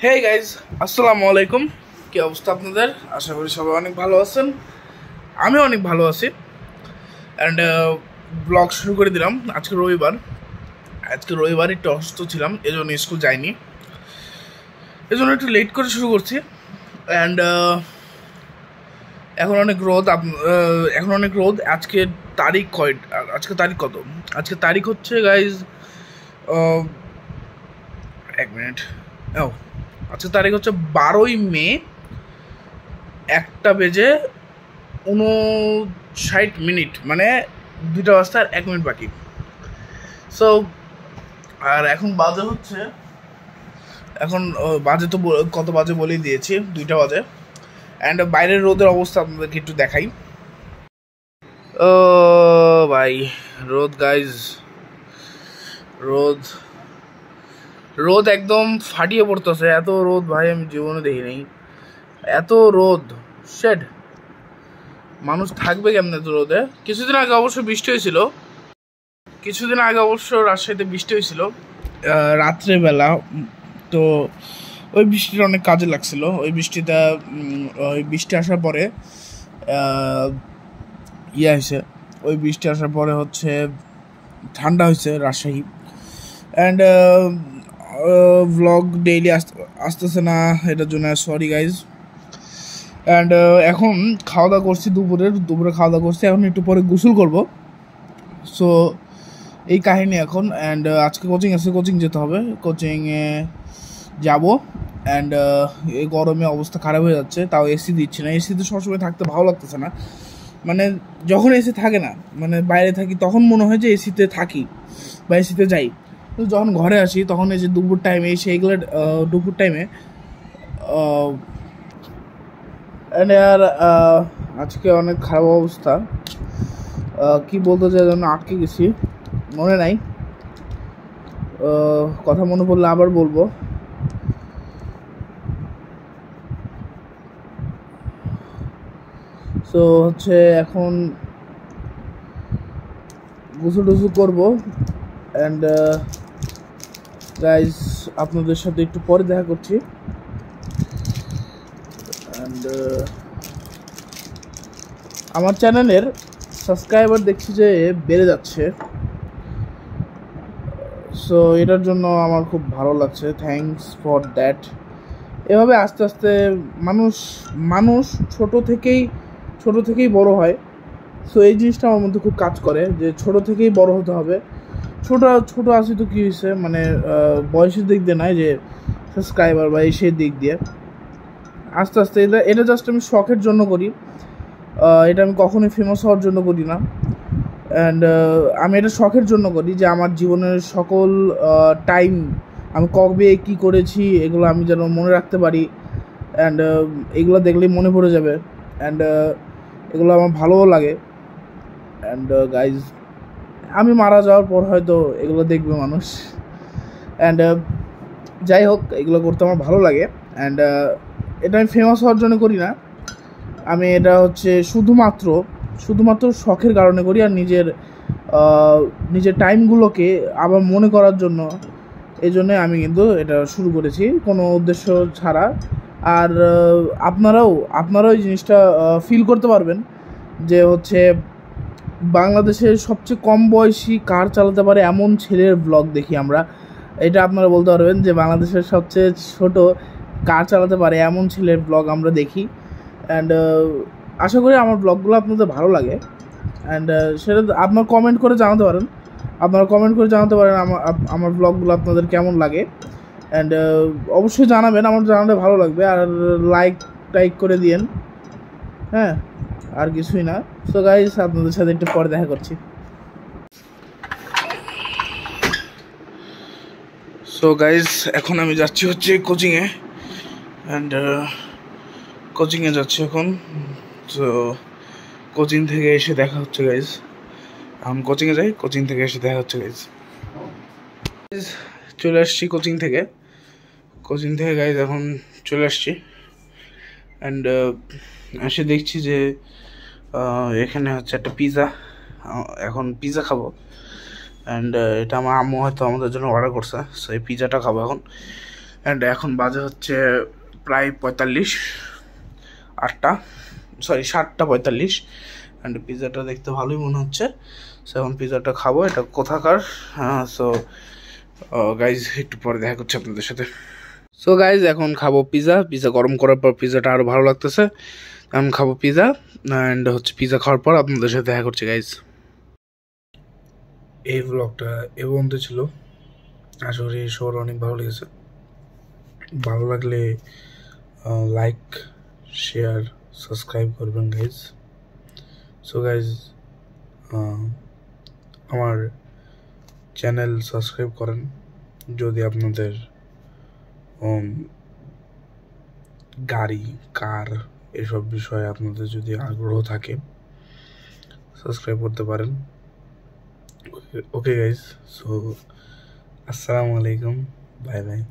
Hey guys, আসসালামু আলাইকুম। কি অবস্থা আপনাদের? আশা করি সবাই অনেক ভালো আছেন। আমি অনেক ভালো আছি। অ্যান্ড ব্লগ শুরু করে দিলাম। আজকে রবিবার একটু অসুস্থ ছিলাম, এজন্য স্কুল যাইনি, এজন্য একটু লেট করে শুরু করছি। অ্যান্ড এখন অনেক রোদ। আজকে তারিখ কত? আজকে তারিখ হচ্ছে গাইজ, এক মিনিট। ও, আজকে তারিখ হচ্ছে 12ই মে, 1:59, মানে 2টা বাজতে আর 1 মিনিট বাকি। সো আর এখন বাজে হচ্ছে, বাজে তো কত বাজে বলেই দিয়েছি, 2টা বাজে। অ্যান্ড বাইরের রোদের অবস্থা আপনাদেরকে একটু দেখাই। ও ভাই, রোদ গাইজ, রোদ রোদ একদম ফাটিয়ে পড়তেছে। এত রোদ ভাই আমি জীবনে দেখি নাই, এত রোদ। শেড, মানুষ থাকবে কেমনে এত রোদে? কিছুদিন আগে অবশ্য রাজশাহীতে বৃষ্টি হয়েছিল রাত্রেবেলা। তো ওই বৃষ্টিটা অনেক কাজে লাগছিল। ওই বৃষ্টি আসার পরে হচ্ছে ঠান্ডা হয়েছে রাজশাহী। অ্যান্ড ভ্লগ ডেইলি আসতেছে না, এটার জন্য সরি গাইজ। অ্যান্ড এখন খাওয়া দাওয়া করছি, দুপুরে খাওয়া দাওয়া করছি, এখন একটু পরে গোসল করব। সো এই কাহিনী এখন। অ্যান্ড আজকে কোচিং যেতে হবে, কোচিংয়ে যাব। অ্যান্ড এই গরমে অবস্থা খারাপ হয়ে যাচ্ছে, তাও এসি দিচ্ছে না। এসিতে সবসময় থাকতে ভালো লাগতেছে না, মানে যখন এসি থাকে না, মানে বাইরে থাকি, তখন মনে হয় যে এসিতে থাকি বা এসিতে যাই। তো যখন ঘরে আসি তখন এই যে দুপুর টাইমে আর আজকে অনেক খারাপ অবস্থা। কি বলতে চাই যেন আটকে গেছি, মনে নাই। কথা মনে পড়লে আবার বলবো। সো হচ্ছে এখন গোসল টোসল করবো। অ্যান্ড গাইজ, আপনাদের সাথে একটু পরে দেখা করছি। অ্যান্ড আমার চ্যানেলের সাবস্ক্রাইবার দেখছি যে বেড়ে যাচ্ছে। সো এটার জন্য আমার খুব ভালো লাগছে, থ্যাঙ্কস ফর দ্যাট। এভাবে আস্তে আস্তে মানুষ ছোট থেকেই বড় হয়। সো এই জিনিসটা আমার মধ্যে খুব কাজ করে যে ছোট থেকেই বড় হতে হবে। ছোট আছি তো কী হয়েছে, মানে বয়সের দিক দিয়ে নয়, যে সাবস্ক্রাইবার বা সেই দিক দিয়ে আস্তে আস্তে এটা জাস্ট আমি শখের জন্য করি। এটা আমি কখনোই ফেমাস হওয়ার জন্য করি না। অ্যান্ড আমি এটা শখের জন্য করি, যে আমার জীবনের সকল টাইম আমি কবে কী করেছি এগুলো আমি যেন মনে রাখতে পারি। অ্যান্ড এগুলো দেখলেই মনে পড়ে যাবে। অ্যান্ড এগুলো আমার ভালোও লাগে। অ্যান্ড গাইজ, আমি মারা যাওয়ার পর হয়তো এগুলো দেখবে মানুষ। অ্যান্ড যাই হোক, এগুলো করতে আমার ভালো লাগে। অ্যান্ড এটা আমি ফেমাস হওয়ার জন্য করি না, আমি এটা হচ্ছে শুধুমাত্র শখের কারণে করি। আর নিজের টাইমগুলোকে আবার মনে করার জন্য, এই জন্যে আমি কিন্তু এটা শুরু করেছি, কোনো উদ্দেশ্য ছাড়া। আর আপনারাও এই জিনিসটা ফিল করতে পারবেন যে হচ্ছে বাংলাদেশের সবচেয়ে কম বয়সী কার চালাতে পারে এমন ছেলের ব্লগ দেখি আমরা। এটা আপনারা বলতে পারবেন যে বাংলাদেশের সবচেয়ে ছোট কার চালাতে পারে এমন ছেলের ব্লগ আমরা দেখি। অ্যান্ড আশা করি আমার ব্লগগুলো আপনাদের ভালো লাগে। অ্যান্ড সেটা আপনারা কমেন্ট করে জানাতে পারেন আমার ব্লগগুলো আপনাদের কেমন লাগে। অ্যান্ড অবশ্যই জানাবেন, আমার জানালে ভালো লাগবে। আর লাইক করে দিয়েন, হ্যাঁ, আর কিছুই না। সো গাইস, আপনাদের সাথে একটু পরে দেখা করছি। সো গাইস, এখন আমি যাচ্ছি হচ্ছে কোচিংয়ে। অ্যান্ড কোচিংয়ে যাচ্ছি এখন। সো কোচিং থেকে এসে দেখা হচ্ছে গাইজ। এখন কোচিংয়ে যাই, কোচিং থেকে এসে দেখা হচ্ছে গাইজ। চলে আসছি কোচিং থেকে গাইজ, এখন চলে আসছি। অ্যান্ড এসে দেখছি যে এখানে হচ্ছে একটা পিৎজা, এখন পিৎজা খাবো। অ্যান্ড এটা আমার আম্মু হয়তো আমাদের জন্য অর্ডার করছে, সো এই পিৎজাটা খাবো এখন। অ্যান্ড এখন বাজে হচ্ছে প্রায় 7:45 অ্যান্ড পিৎজাটা দেখতে ভালোই মনে হচ্ছে। সো এখন পিৎজাটা খাবো। এটা কোথাকার? সো গাইজ একটু পরে দেখা করছে আপনাদের সাথে। সো গাইজ এখন খাবো পিৎজা গরম করার পর পিৎজাটা আরও ভালো লাগতেছে। এখন খাবো পিৎজা অ্যান্ড হচ্ছে পিৎজা খাওয়ার পর আপনাদের সাথে দেখা করছি গাইজ। এই ব্লগটা এ পর্যন্ত ছিল। আশা করি সবার অনেক ভালো লেগেছে। ভালো লাগলে লাইক, শেয়ার, সাবস্ক্রাইব করবেন গাইজ। সো গাইজ আমার চ্যানেল সাবস্ক্রাইব করেন যদি আপনাদের গাড়ি, কার এসব বিষয়ে আপনাদের যদি আগ্রহ থাকে সাবস্ক্রাইব করতে পারেন। ওকে গাইজ, সো আসসালামু আলাইকুম, বাই বাই।